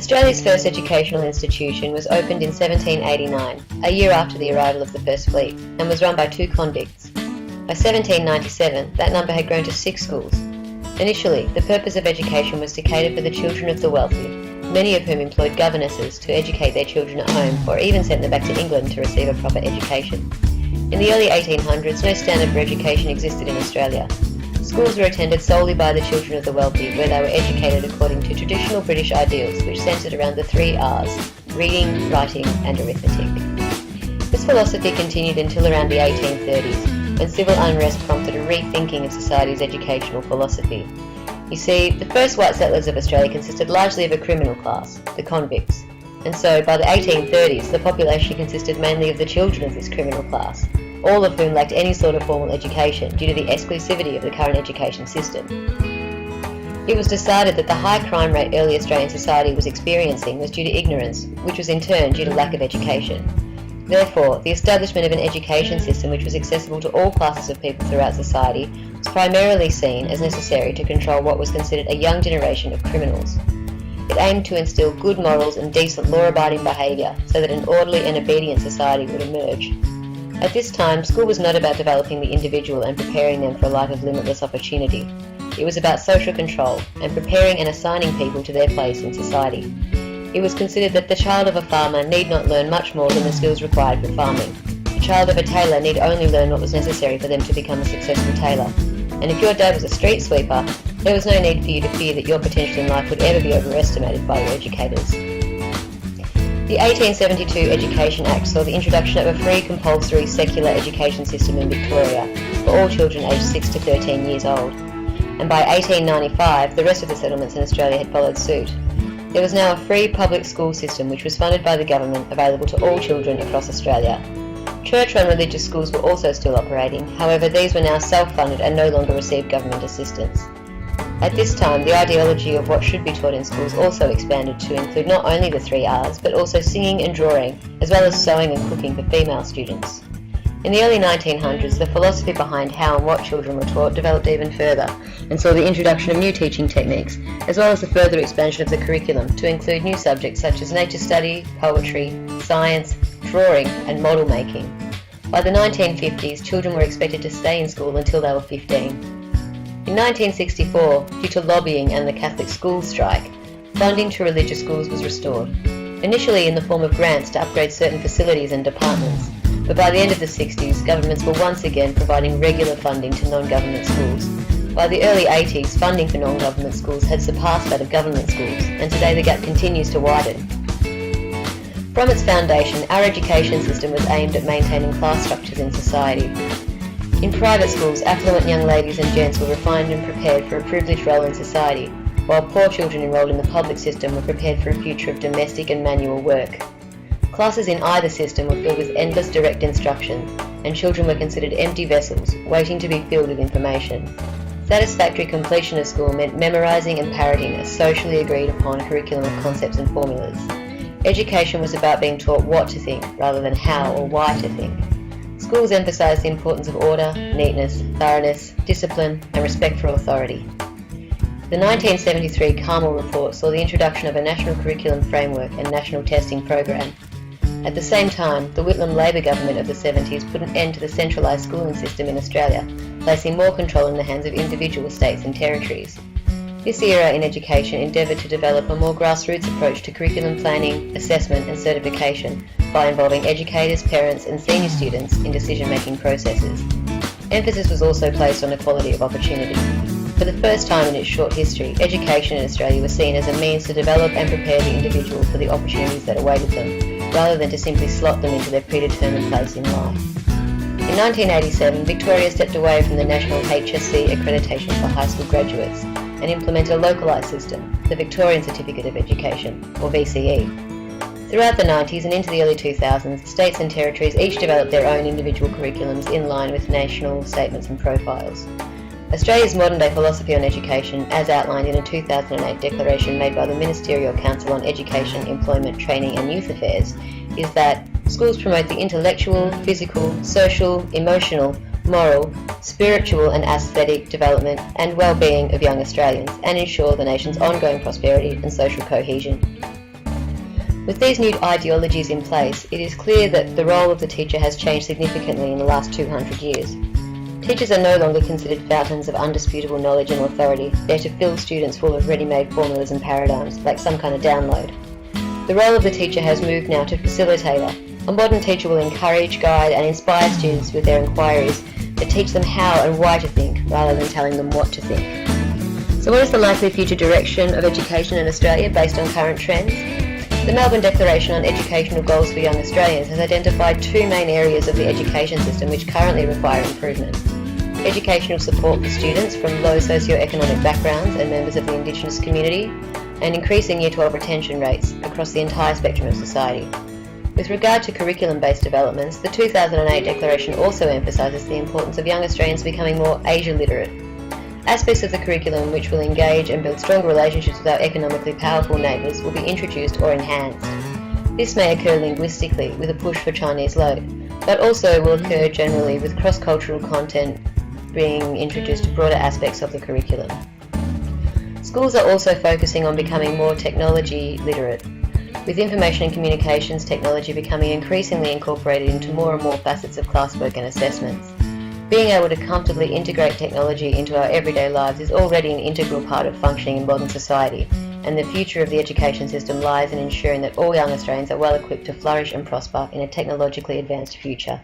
Australia's first educational institution was opened in 1789, a year after the arrival of the First Fleet, and was run by 2 convicts. By 1797, that number had grown to 6 schools. Initially, the purpose of education was to cater for the children of the wealthy, many of whom employed governesses to educate their children at home or even sent them back to England to receive a proper education. In the early 1800s, no standard for education existed in Australia. Schools were attended solely by the children of the wealthy, where they were educated according to traditional British ideals which centred around the 3 R's: reading, writing and arithmetic. This philosophy continued until around the 1830s, when civil unrest prompted a rethinking of society's educational philosophy. You see, the first white settlers of Australia consisted largely of a criminal class, the convicts, and so by the 1830s the population consisted mainly of the children of this criminal class, all of whom lacked any sort of formal education due to the exclusivity of the current education system. It was decided that the high crime rate early Australian society was experiencing was due to ignorance, which was in turn due to lack of education. Therefore, the establishment of an education system which was accessible to all classes of people throughout society was primarily seen as necessary to control what was considered a young generation of criminals. It aimed to instill good morals and decent law-abiding behaviour so that an orderly and obedient society would emerge. At this time, school was not about developing the individual and preparing them for a life of limitless opportunity. It was about social control and preparing and assigning people to their place in society. It was considered that the child of a farmer need not learn much more than the skills required for farming. The child of a tailor need only learn what was necessary for them to become a successful tailor. And if your dad was a street sweeper, there was no need for you to fear that your potential in life would ever be overestimated by your educators. The 1872 Education Act saw the introduction of a free compulsory secular education system in Victoria for all children aged 6 to 13 years old, and by 1895 the rest of the settlements in Australia had followed suit. There was now a free public school system which was funded by the government, available to all children across Australia. Church-run religious schools were also still operating, however these were now self-funded and no longer received government assistance. At this time, the ideology of what should be taught in schools also expanded to include not only the 3 R's, but also singing and drawing, as well as sewing and cooking for female students. In the early 1900s, the philosophy behind how and what children were taught developed even further, and saw the introduction of new teaching techniques, as well as the further expansion of the curriculum to include new subjects such as nature study, poetry, science, drawing and model making. By the 1950s, children were expected to stay in school until they were 15. In 1964, due to lobbying and the Catholic schools strike, funding to religious schools was restored, initially in the form of grants to upgrade certain facilities and departments, but by the end of the 60s, governments were once again providing regular funding to non-government schools. By the early 80s, funding for non-government schools had surpassed that of government schools, and today the gap continues to widen. From its foundation, our education system was aimed at maintaining class structures in society. In private schools, affluent young ladies and gents were refined and prepared for a privileged role in society, while poor children enrolled in the public system were prepared for a future of domestic and manual work. Classes in either system were filled with endless direct instruction, and children were considered empty vessels, waiting to be filled with information. Satisfactory completion of school meant memorising and parroting a socially agreed upon curriculum of concepts and formulas. Education was about being taught what to think, rather than how or why to think. Schools emphasised the importance of order, neatness, thoroughness, discipline and respect for authority. The 1973 Carmel Report saw the introduction of a national curriculum framework and national testing program. At the same time, the Whitlam Labor government of the 70s put an end to the centralised schooling system in Australia, placing more control in the hands of individual states and territories. This era in education endeavoured to develop a more grassroots approach to curriculum planning, assessment and certification by involving educators, parents and senior students in decision-making processes. Emphasis was also placed on equality of opportunity. For the first time in its short history, education in Australia was seen as a means to develop and prepare the individual for the opportunities that awaited them, rather than to simply slot them into their predetermined place in life. In 1987, Victoria stepped away from the national HSC accreditation for high school graduates and implemented a localised system, the Victorian Certificate of Education, or VCE. Throughout the 90s and into the early 2000s, states and territories each developed their own individual curriculums in line with national statements and profiles. Australia's modern-day philosophy on education, as outlined in a 2008 declaration made by the Ministerial Council on Education, Employment, Training and Youth Affairs, is that schools promote the intellectual, physical, social, emotional, moral, spiritual and aesthetic development and well-being of young Australians and ensure the nation's ongoing prosperity and social cohesion. With these new ideologies in place, it is clear that the role of the teacher has changed significantly in the last 200 years. Teachers are no longer considered fountains of undisputable knowledge and authority, there to fill students full of ready-made formulas and paradigms, like some kind of download. The role of the teacher has moved now to facilitator. A modern teacher will encourage, guide and inspire students with their inquiries that teach them how and why to think, rather than telling them what to think. So what is the likely future direction of education in Australia based on current trends? The Melbourne Declaration on Educational Goals for Young Australians has identified two main areas of the education system which currently require improvement. Educational support for students from low socio-economic backgrounds and members of the Indigenous community, and increasing Year 12 retention rates across the entire spectrum of society. With regard to curriculum-based developments, the 2008 Declaration also emphasises the importance of young Australians becoming more Asia literate. Aspects of the curriculum which will engage and build stronger relationships with our economically powerful neighbours will be introduced or enhanced. This may occur linguistically with a push for Chinese Low, but also will occur generally with cross-cultural content being introduced to broader aspects of the curriculum. Schools are also focusing on becoming more technology literate, with information and communications technology becoming increasingly incorporated into more and more facets of classwork and assessments. Being able to comfortably integrate technology into our everyday lives is already an integral part of functioning in modern society, and the future of the education system lies in ensuring that all young Australians are well equipped to flourish and prosper in a technologically advanced future.